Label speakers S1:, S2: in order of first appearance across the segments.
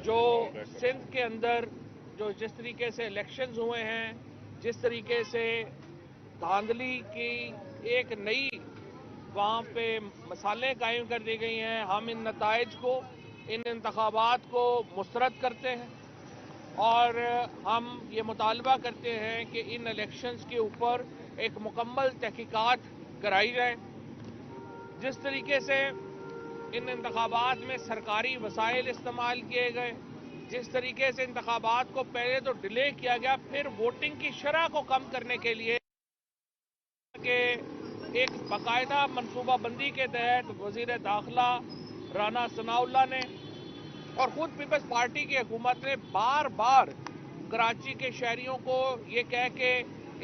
S1: जो सिंध के अंदर जो जिस तरीके से इलेक्शंस हुए हैं, जिस तरीके से धांधली की एक नई वहाँ पे मसालें कायम कर दी गई हैं, हम इन नताइज को, इन इंतखाबात को मुस्तरद करते हैं और हम ये मुतालबा करते हैं कि इन इलेक्शंस के ऊपर एक मुकम्मल तहकीकात कराई जाए। जिस तरीके से इन इंतखाबात में सरकारी वसाइल इस्तेमाल किए गए, जिस तरीके से इंतखाबात को पहले तो डिले किया गया, फिर वोटिंग की शरह को कम करने के लिए कि एक बाकायदा मनसूबाबंदी के तहत वज़ीर दाखिला राना सनाउल्लाह ने और खुद पीपल्स पार्टी की हुकूमत ने बार बार कराची के शहरियों को ये कह के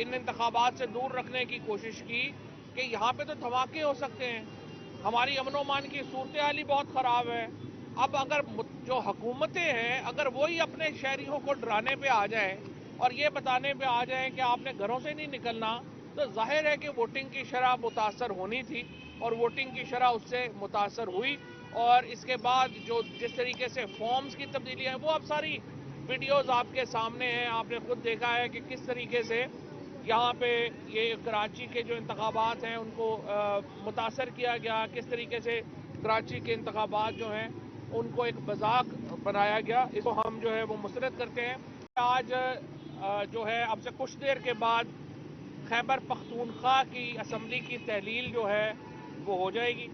S1: इन इंतखाबात से दूर रखने की कोशिश की कि यहाँ पे तो धमाके हो सकते हैं, हमारी अमन व अमान की सूरत हाल ही बहुत ख़राब है। अब अगर जो हुकूमतें हैं अगर वही अपने शहरियों को डराने पे आ जाएं और ये बताने पे आ जाएं कि आपने घरों से नहीं निकलना, तो जाहिर है कि वोटिंग की शरह मुतासर होनी थी और वोटिंग की शरह उससे मुतासर हुई। और इसके बाद जो जिस तरीके से फॉर्म्स की तब्दीलियाँ हैं वो अब सारी वीडियोस आपके सामने हैं, आपने खुद देखा है कि किस तरीके से यहाँ पे ये कराची के जो इंतखाबात हैं उनको मुतासर किया गया, किस तरीके से कराची के इंतखाबात जो हैं उनको एक मजाक बनाया गया। इसको हम जो है वो मुस्तरद करते हैं। आज जो है अब से कुछ देर के बाद खैबर पख्तूनख्वा की असम्बली की तहलील जो है वो हो जाएगी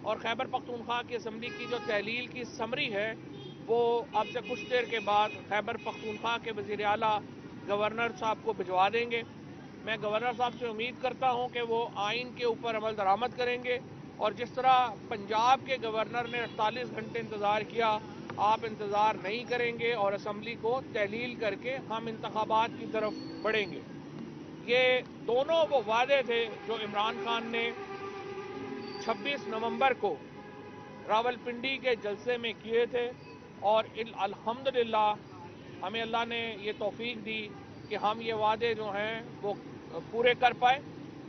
S1: और खैबर पख्तूनख्वा की असम्बली की जो तहलील की समरी है वो अब से कुछ देर के बाद खैबर पख्तूनख्वा के वज़ीर आला गवर्नर साहब को भिजवा देंगे। मैं गवर्नर साहब से उम्मीद करता हूं कि वो आइन के ऊपर अमल दरामद करेंगे और जिस तरह पंजाब के गवर्नर ने 48 घंटे इंतज़ार किया, आप इंतज़ार नहीं करेंगे और असम्बली को तहलील करके हम इंतखाबात की तरफ बढ़ेंगे। ये दोनों वो वादे थे जो इमरान खान ने 26 नवंबर को रावलपिंडी के जलसे में किए थे और अल्हम्दुलिल्लाह हमें अल्लाह ने ये तौफीक दी कि हम ये वादे जो हैं वो पूरे कर पाए।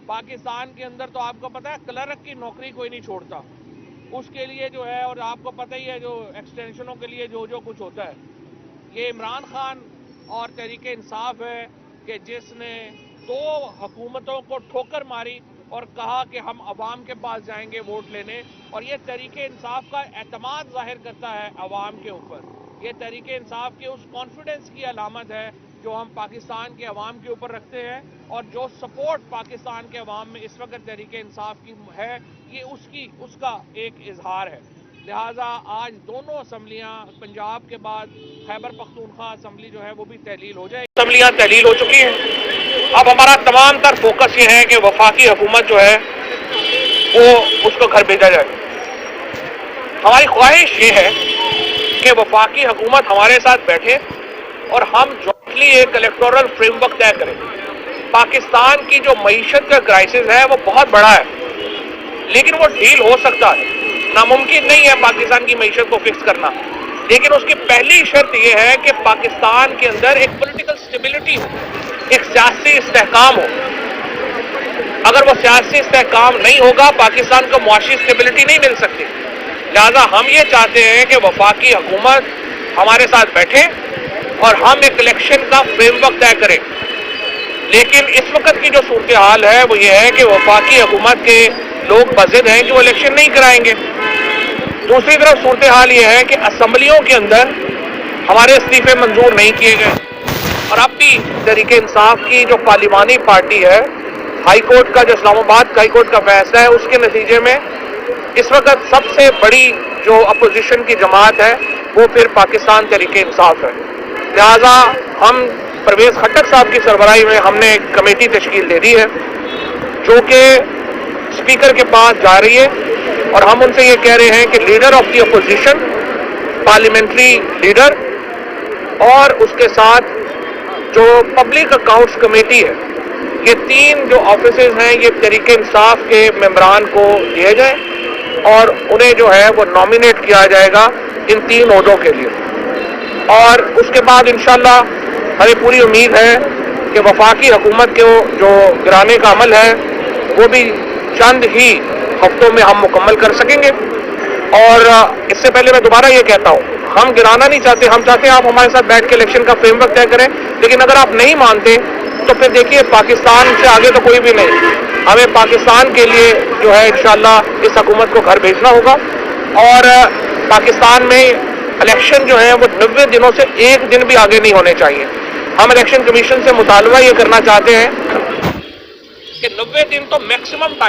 S1: पाकिस्तान के अंदर तो आपको पता है क्लर्क की नौकरी कोई नहीं छोड़ता, उसके लिए जो है, और आपको पता ही है जो एक्सटेंशनों के लिए जो जो कुछ होता है। ये इमरान खान और तहरीक इंसाफ है कि जिसने दो हुकूमतों को ठोकर मारी और कहा कि हम अवाम के पास जाएंगे वोट लेने, और ये तहरीक इंसाफ का एतमाद जाहिर करता है अवाम के ऊपर। ये तहरीक इंसाफ के उस कॉन्फिडेंस की अलामत है जो हम पाकिस्तान के अवाम के ऊपर रखते हैं और जो सपोर्ट पाकिस्तान के अवाम में इस वक्त तहरीक इंसाफ की है, ये उसका एक इजहार है। लिहाजा आज दोनों असम्बलियाँ पंजाब के बाद खैबर पख्तूनख्वा असम्बली जो है वो भी तहलील हो जाएगी। असम्बलियाँ तहलील हो चुकी हैं। अब हमारा तमाम तर फोकस ये है कि वफाकी हुकूमत जो है वो उसको घर भेजा जाए। हमारी ख्वाहिश ये है कि वफाकी हुकूमत हमारे साथ बैठे और हम जॉइंटली एक इलेक्टोरल फ्रेमवर्क तय करें। पाकिस्तान की जो मईशत का क्राइसिस है वो बहुत बड़ा है, लेकिन वो डील हो सकता है। नामुमकिन नहीं है पाकिस्तान की मईशत को फिक्स करना, लेकिन उसकी पहली शर्त यह है कि पाकिस्तान के अंदर एक पॉलिटिकल स्टेबिलिटी हो, एक सियासी इस्तेहकाम हो। अगर वो सियासी इस्तेहकाम नहीं होगा, पाकिस्तान को मुआशी स्टेबिलिटी नहीं मिल सकती। लिहाजा हम ये चाहते हैं कि वफाकी हुकूमत हमारे साथ बैठे और हम एक इलेक्शन का फ्रेमवर्क तय करें। लेकिन इस वक्त की जो सूरत हाल है वो ये है कि वफाकी हुकूमत के लोग बज़िद हैं कि वो इलेक्शन नहीं कराएंगे। दूसरी तरफ सूरत हाल ये है कि असम्बलियों के अंदर हमारे इस्तीफे मंजूर नहीं किए गए और अब भी तहरीक इंसाफ की जो पार्लिमानी पार्टी है, हाई कोर्ट का जो इस्लामाबाद हाई कोर्ट का फैसला है उसके नतीजे में इस वक्त सबसे बड़ी जो अपोजिशन की जमात है वो फिर पाकिस्तान तहरीक इंसाफ है। लिहाजा हम परवेज खट्टर साहब की सरबराही में हमने एक कमेटी तश्कील दे दी है जो कि स्पीकर के पास जा रही है और हम उनसे ये कह रहे हैं कि leader of the opposition, parliamentary leader और उसके साथ जो पब्लिक अकाउंट्स कमेटी है, ये तीन जो ऑफिसेज हैं ये तहरीक इंसाफ के मेंबरान को दिए जाए और उन्हें जो है वो नॉमिनेट किया जाएगा इन तीन ओहदों के लिए। और उसके बाद इंशाल्लाह हमें पूरी उम्मीद है कि वफाकी हुकूमत को जो गिराने का अमल है वो भी चंद ही हफ्तों में हम मुकम्मल कर सकेंगे। और इससे पहले मैं दोबारा ये कहता हूँ ہم گرانا نہیں چاہتے, ہم چاہتے ہیں آپ ہمارے ساتھ بیٹھ کے الیکشن کا فریم ورک طے کریں, لیکن اگر آپ نہیں مانتے تو پھر دیکھیے پاکستان سے آگے تو کوئی بھی نہیں. ہمیں پاکستان کے لیے جو ہے انشاءاللہ اس حکومت کو گھر بھیجنا ہوگا, اور پاکستان میں الیکشن جو ہیں وہ 90 دنوں سے ایک دن بھی آگے نہیں ہونے چاہیے. ہم الیکشن کمیشن سے مطالبہ یہ کرنا چاہتے ہیں کہ 90 دن تو میکسیمم ٹائم